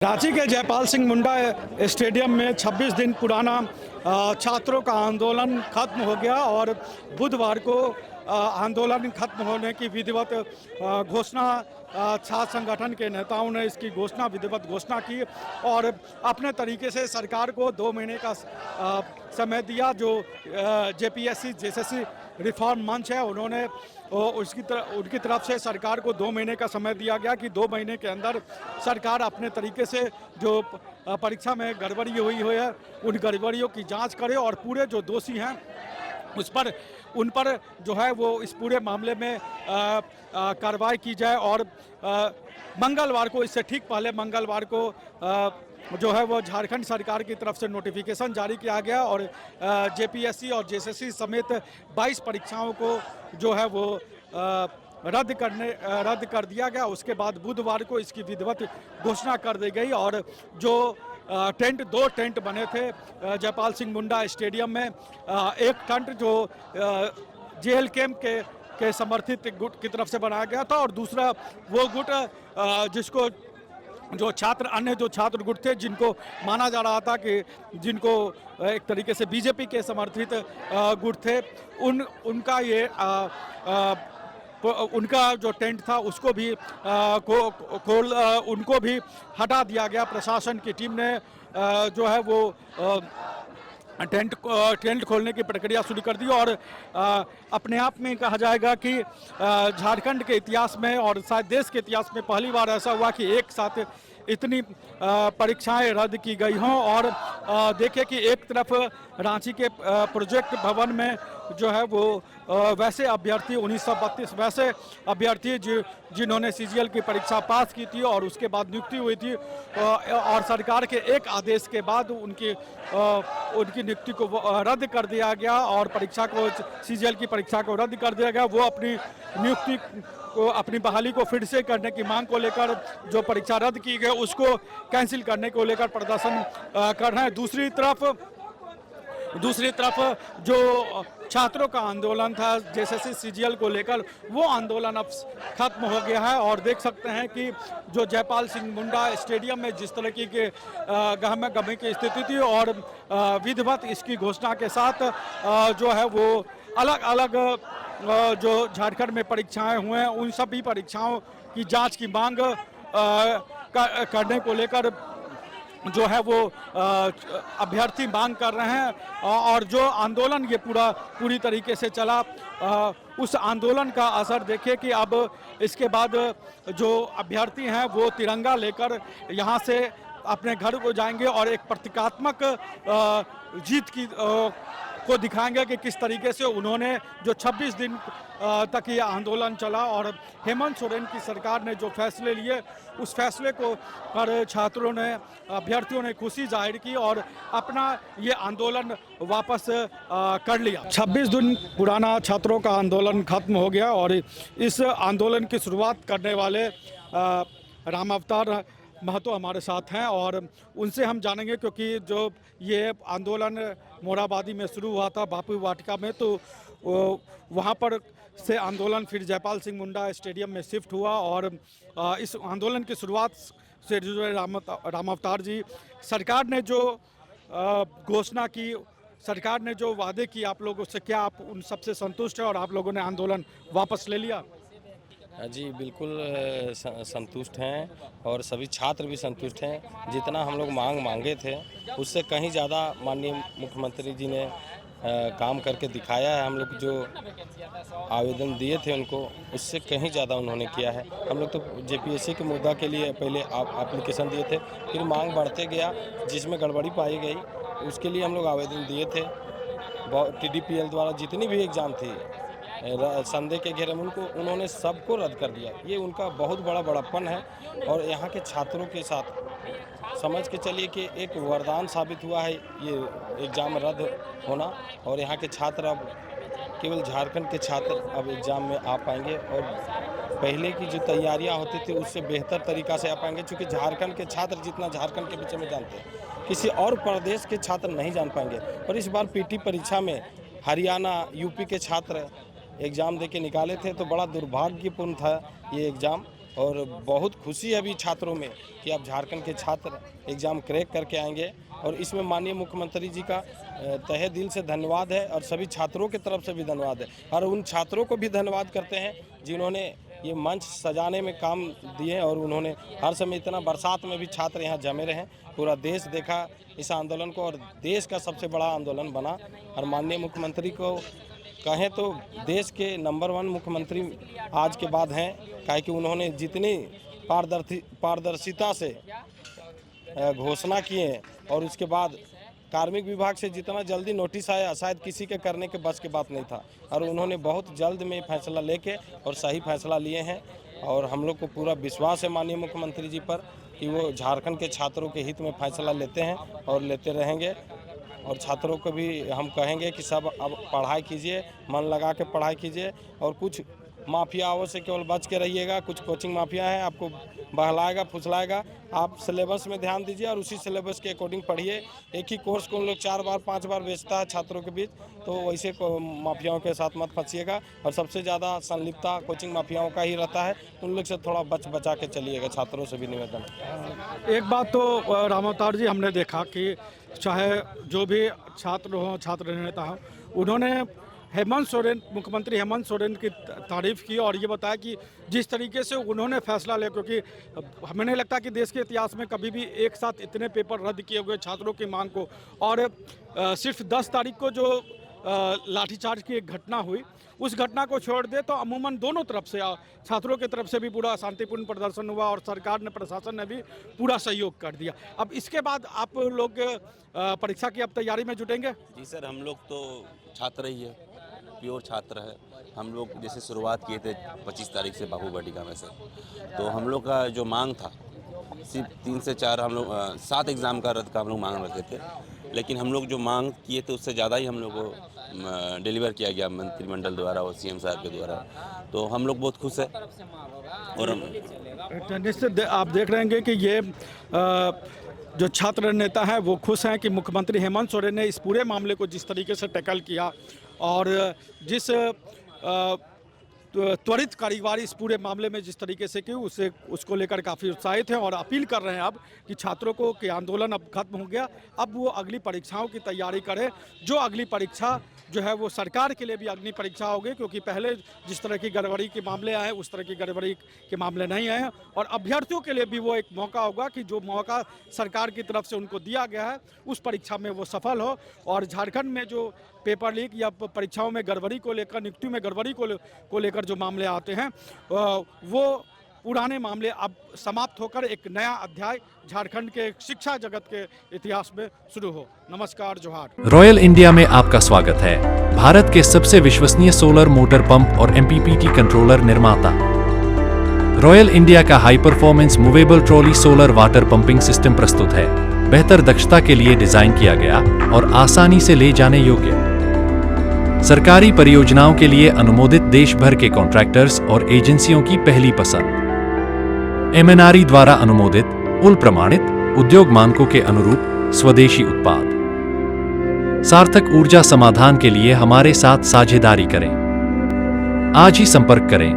रांची के जयपाल सिंह मुंडा स्टेडियम में 26 दिन पुराना छात्रों का आंदोलन खत्म हो गया और बुधवार को आंदोलन खत्म होने की विधिवत घोषणा छात्र संगठन के नेताओं ने इसकी विधिवत घोषणा की और अपने तरीके से सरकार को 2 महीने का समय दिया। जो जेपीएससी जेएसएससी रिफॉर्म मंच है उन्होंने उनकी तरफ से सरकार को 2 महीने का समय दिया गया कि 2 महीने के अंदर सरकार अपने तरीके से जो परीक्षा में गड़बड़ी हुई है उन गड़बड़ियों की जांच करे और पूरे जो दोषी हैं उन पर जो है वो इस पूरे मामले में कार्रवाई की जाए। और मंगलवार को, इससे ठीक पहले मंगलवार को जो है वो झारखंड सरकार की तरफ से नोटिफिकेशन जारी किया गया और जेपीएससी और जेएसएससी समेत 22 परीक्षाओं को जो है वो रद्द कर दिया गया। उसके बाद बुधवार को इसकी विधिवत घोषणा कर दी गई और जो दो टेंट बने थे जयपाल सिंह मुंडा स्टेडियम में, एक टेंट जो जेएल कैंप के समर्थित गुट की तरफ से बनाया गया था और दूसरा वो गुट जिसको जो छात्र गुट थे जिनको माना जा रहा था कि जिनको एक तरीके से बीजेपी के समर्थित गुट थे उनका जो टेंट था उसको भी उनको भी हटा दिया गया। प्रशासन की टीम ने जो है वो टेंट खोलने की प्रक्रिया शुरू कर दी और अपने आप में कहा जाएगा कि झारखंड के इतिहास में और शायद देश के इतिहास में पहली बार ऐसा हुआ कि एक साथ इतनी परीक्षाएं रद्द की गई हों। और देखिए कि एक तरफ रांची के प्रोजेक्ट भवन में जो है वो वैसे अभ्यर्थी 1932 वैसे अभ्यर्थी जिन्होंने सीजीएल की परीक्षा पास की थी और उसके बाद नियुक्ति हुई थी और सरकार के एक आदेश के बाद उनकी नियुक्ति को रद्द कर दिया गया और परीक्षा को सीजीएल की परीक्षा को रद्द कर दिया गया। वो अपनी नियुक्ति को, अपनी बहाली को फिर से करने की मांग को लेकर जो परीक्षा रद्द की गई उसको कैंसिल करने को लेकर प्रदर्शन कर रहे हैं। दूसरी तरफ जो छात्रों का आंदोलन था जेएसएससी सीजीएल को लेकर, वो आंदोलन अब खत्म हो गया है और देख सकते हैं कि जो जयपाल सिंह मुंडा स्टेडियम में जिस तरह की गहमा गहमी की स्थिति थी और विधिवत इसकी घोषणा के साथ जो है वो अलग अलग जो झारखंड में परीक्षाएं हुए हैं उन सभी परीक्षाओं की जांच की मांग करने को लेकर जो है वो अभ्यर्थी मांग कर रहे हैं और जो आंदोलन ये पूरी तरीके से चला, उस आंदोलन का असर देखिए कि अब इसके बाद जो अभ्यर्थी हैं वो तिरंगा लेकर यहाँ से अपने घर को जाएंगे और एक प्रतीकात्मक जीत को दिखाएंगे कि किस तरीके से उन्होंने जो 26 दिन तक ये आंदोलन चला और हेमंत सोरेन की सरकार ने जो फैसले लिए उस फैसले को पर अभ्यर्थियों ने खुशी जाहिर की और अपना ये आंदोलन वापस कर लिया। 26 दिन पुराना छात्रों का आंदोलन खत्म हो गया और इस आंदोलन की शुरुआत करने वाले राम अवतार महतो हमारे साथ हैं और उनसे हम जानेंगे क्योंकि जो ये आंदोलन मोरहाबादी में शुरू हुआ था बापू वाटिका में, तो वहाँ पर से आंदोलन फिर जयपाल सिंह मुंडा स्टेडियम में शिफ्ट हुआ और इस आंदोलन की शुरुआत से जुड़े राम अवतार जी, सरकार ने जो घोषणा की, सरकार ने जो वादे किए आप लोगों से, क्या आप उन सबसे संतुष्ट हैं और आप लोगों ने आंदोलन वापस ले लिया? जी बिल्कुल संतुष्ट हैं और सभी छात्र भी संतुष्ट हैं। जितना हम लोग मांगे थे उससे कहीं ज़्यादा माननीय मुख्यमंत्री जी ने काम करके दिखाया है। हम लोग जो आवेदन दिए थे उनको उससे कहीं ज़्यादा उन्होंने किया है। हम लोग तो जेपीएससी के मुद्दा के लिए पहले एप्लीकेशन दिए थे, फिर मांग बढ़ते गया, जिसमें गड़बड़ी पाई गई उसके लिए हम लोग आवेदन दिए थे। TDPL द्वारा जितनी भी एग्ज़ाम थी संदेह के घेरे में उन्होंने सबको रद्द कर दिया। ये उनका बहुत बड़ा बड़प्पन है और यहाँ के छात्रों के साथ समझ के चलिए कि एक वरदान साबित हुआ है ये एग्ज़ाम रद्द होना और यहाँ के छात्र अब केवल झारखंड के छात्र अब एग्ज़ाम में आ पाएंगे और पहले की जो तैयारियाँ होती थी उससे बेहतर तरीक़ा से आ पाएंगे, क्योंकि झारखंड के छात्र जितना झारखंड के विषय में जानते हैं किसी और प्रदेश के छात्र नहीं जान पाएंगे। और इस बार PT परीक्षा में हरियाणा यूपी के छात्र एग्ज़ाम दे के निकाले थे, तो बड़ा दुर्भाग्यपूर्ण था ये एग्ज़ाम और बहुत खुशी है अभी छात्रों में कि अब झारखंड के छात्र एग्ज़ाम क्रैक करके आएंगे। और इसमें माननीय मुख्यमंत्री जी का तहे दिल से धन्यवाद है और सभी छात्रों की तरफ से भी धन्यवाद है। और उन छात्रों को भी धन्यवाद करते हैं जिन्होंने ये मंच सजाने में काम दिए और उन्होंने हर समय इतना बरसात में भी छात्र यहाँ जमे रहे। पूरा देश देखा इस आंदोलन को और देश का सबसे बड़ा आंदोलन बना। और माननीय मुख्यमंत्री को कहें तो देश के नंबर 1 मुख्यमंत्री आज के बाद हैं, काहे कि उन्होंने जितनी पारदर्शिता से घोषणा किए और उसके बाद कार्मिक विभाग से जितना जल्दी नोटिस आया शायद किसी के करने के बस की बात नहीं था। और उन्होंने बहुत जल्द में फैसला लेके और सही फैसला लिए हैं। और हम लोग को पूरा विश्वास है माननीय मुख्यमंत्री जी पर कि वो झारखंड के छात्रों के हित में फैसला लेते हैं और लेते रहेंगे। और छात्रों को भी हम कहेंगे कि सब अब पढ़ाई कीजिए, मन लगा के पढ़ाई कीजिए और कुछ माफियाओं से केवल बच के रहिएगा। कुछ कोचिंग माफिया हैं, आपको बहलाएगा फुसलाएगा। आप सिलेबस में ध्यान दीजिए और उसी सिलेबस के अकॉर्डिंग पढ़िए। एक ही कोर्स को उन लोग 4 बार 5 बार बेचता है छात्रों के बीच, तो वैसे माफियाओं के साथ मत फंसिएगा। और सबसे ज़्यादा संलिप्तता कोचिंग माफियाओं का ही रहता है, उन लोग से थोड़ा बचा के चलिएगा। छात्रों से भी निवेदन। एक बात तो रामावतार जी हमने देखा कि चाहे जो भी छात्र हों, छात्र नेता हों, उन्होंने हेमंत सोरेन, मुख्यमंत्री हेमंत सोरेन की तारीफ़ की और ये बताया कि जिस तरीके से उन्होंने फैसला लिया, क्योंकि हमें नहीं लगता कि देश के इतिहास में कभी भी एक साथ इतने पेपर रद्द किए हुए छात्रों की मांग को। और सिर्फ 10 तारीख को जो लाठीचार्ज की एक घटना हुई, उस घटना को छोड़ दे तो अमूमन दोनों तरफ से, छात्रों की तरफ से भी पूरा शांतिपूर्ण प्रदर्शन हुआ और सरकार ने, प्रशासन ने भी पूरा सहयोग कर दिया। अब इसके बाद आप लोग परीक्षा की अब तैयारी में जुटेंगे? जी सर, हम लोग तो छात्र ही है, प्योर छात्र है। हम लोग जैसे शुरुआत किए थे 25 तारीख से बाबू वाटिका में से, तो हम लोग का जो मांग था सिर्फ 3 से 4, हम लोग 7 एग्ज़ाम का रद्द का हम लोग मांग रखे थे। लेकिन हम लोग जो मांग किए थे उससे ज़्यादा ही हम लोग को डिलीवर किया गया मंत्रिमंडल द्वारा और सीएम साहब के द्वारा, तो हम लोग बहुत खुश है। और निश्चित आप देख रहे हैं कि ये जो छात्र नेता हैं वो खुश हैं कि मुख्यमंत्री हेमंत सोरेन ने इस पूरे मामले को जिस तरीके से टैकल किया और जिस त्वरित कार्यवाही इस पूरे मामले में जिस तरीके से की, उसको लेकर काफ़ी उत्साहित हैं और अपील कर रहे हैं अब कि छात्रों को कि आंदोलन अब खत्म हो गया, अब वो अगली परीक्षाओं की तैयारी करें। जो अगली परीक्षा जो है वो सरकार के लिए भी अग्नि परीक्षा होगी, क्योंकि पहले जिस तरह की गड़बड़ी के मामले आए उस तरह की गड़बड़ी के मामले नहीं आए। और अभ्यर्थियों के लिए भी वो एक मौका होगा कि जो मौका सरकार की तरफ से उनको दिया गया है उस परीक्षा में वो सफल हो। और झारखंड में जो पेपर लीक या परीक्षाओं में गड़बड़ी को लेकर, नियुक्ति में गड़बड़ी को लेकर जो मामले आते हैं वो पुराने मामले अब समाप्त होकर एक नया अध्याय झारखंड के शिक्षा जगत के इतिहास में शुरू हो। नमस्कार, जोहार। रॉयल इंडिया में आपका स्वागत है। भारत के सबसे विश्वसनीय सोलर मोटर पंप और MPPT कंट्रोलर निर्माता रॉयल इंडिया का high performance movable trolley solar water pumping system प्रस्तुत है। बेहतर दक्षता के लिए डिजाइन किया गया और आसानी से ले जाने योग्य। सरकारी परियोजनाओं के लिए अनुमोदित देश भर के कॉन्ट्रैक्टर्स और एजेंसियों की पहली पसंद। MNRE द्वारा अनुमोदित, उल प्रमाणित, उद्योग मानकों के अनुरूप स्वदेशी उत्पाद। सार्थक ऊर्जा समाधान के लिए हमारे साथ साझेदारी करें। आज ही संपर्क करें।